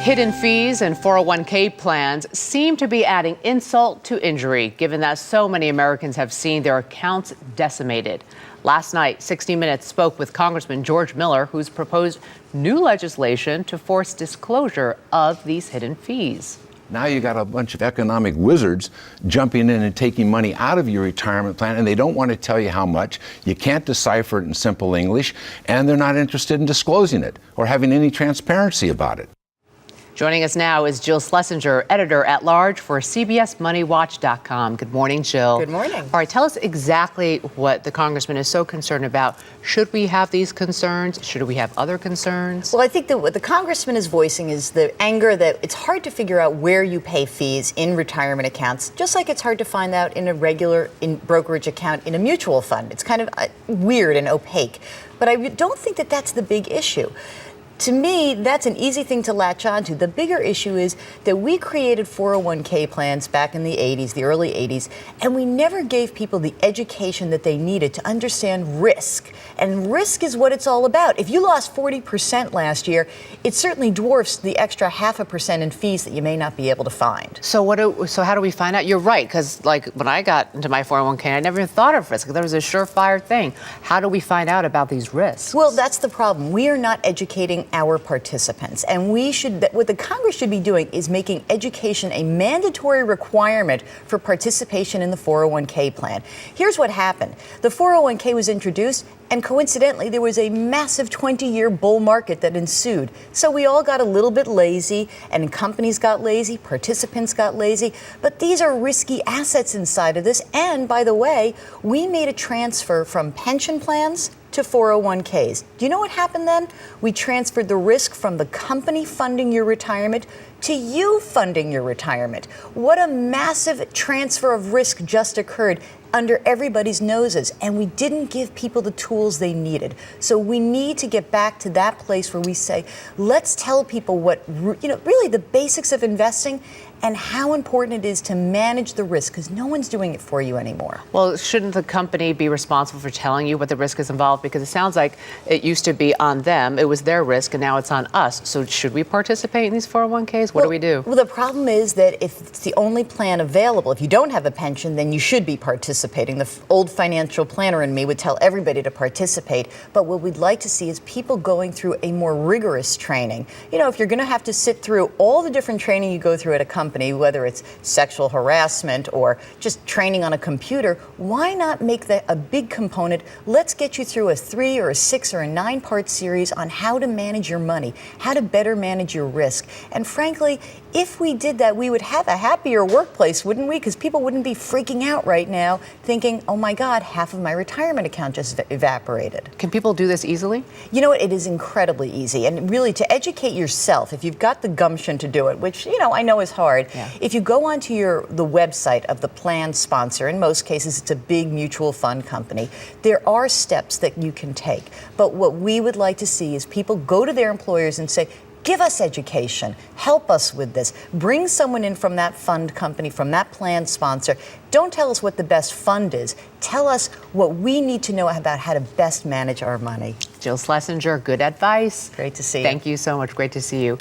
Hidden fees and 401k plans seem to be adding insult to injury, given that so many Americans have seen their accounts decimated. Last night, 60 Minutes spoke with Congressman George Miller, who's proposed new legislation to force disclosure of these hidden fees. Now you got a bunch of economic wizards jumping in and taking money out of your retirement plan, and they don't want to tell you how much. You can't decipher it in simple English, and they're not interested in disclosing it or having any transparency about it. Joining us now is Jill Schlesinger, editor-at-large for CBSMoneyWatch.com. Good morning, Jill. Good morning. All right, tell us exactly what the congressman is so concerned about. Should we have these concerns? Should we have other concerns? Well, I think that what the congressman is voicing is the anger that it's hard to figure out where you pay fees in retirement accounts, just like it's hard to find out in a regular brokerage account in a mutual fund. It's kind of weird and opaque. But I don't think that that's the big issue. To me, that's an easy thing to latch onto. The bigger issue is that we created 401k plans back in the 80s, the early 80s, and we never gave people the education that they needed to understand risk. And risk is what it's all about. If you lost 40% last year, it certainly dwarfs the extra 0.5% in fees that you may not be able to find. So how do we find out? You're right, because like when I got into my 401k, I never even thought of risk. There was a surefire thing. How do we find out about these risks? Well, that's the problem. We are not educating our participants, and what the Congress should be doing is making education a mandatory requirement for participation in the 401k plan. Here's what happened. The 401k was introduced, and coincidentally, there was a massive 20-year bull market that ensued. So we all got a little bit lazy, and companies got lazy, participants got lazy. But these are risky assets inside of this. And by the way, we made a transfer from pension plans to 401ks. Do you know what happened then? We transferred the risk from the company funding your retirement to you funding your retirement. What a massive transfer of risk just occurred under everybody's noses, and we didn't give people the tools they needed. So we need to get back to that place where we say, let's tell people what, really the basics of investing and how important it is to manage the risk, because no one's doing it for you anymore. Well, shouldn't the company be responsible for telling you what the risk is involved? Because it sounds like it used to be on them, it was their risk, and now it's on us. So should we participate in these 401ks? What do we do? Well, the problem is that if it's the only plan available, if you don't have a pension, then you should be participating. The old financial planner in me would tell everybody to participate. But what we'd like to see is people going through a more rigorous training. You know, if you're going to have to sit through all the different training you go through at a company, whether it's sexual harassment or just training on a computer, why not make that a big component? Let's get you through a 3 or a 6 or a 9-part series on how to manage your money, how to better manage your risk. And frankly, if we did that, we would have a happier workplace, wouldn't we? Because people wouldn't be freaking out right now thinking, oh my God, half of my retirement account just evaporated. Can people do this easily? You know what? It is incredibly easy. And really, to educate yourself, if you've got the gumption to do it, which, I know is hard, if you go onto the website of the plan sponsor, in most cases it's a big mutual fund company, there are steps that you can take. But what we would like to see is people go to their employers and say, give us education, help us with this, bring someone in from that fund company, from that plan sponsor. Don't tell us what the best fund is. Tell us what we need to know about how to best manage our money. Jill Schlesinger, good advice. Great to see you. Thank you so much. Great to see you.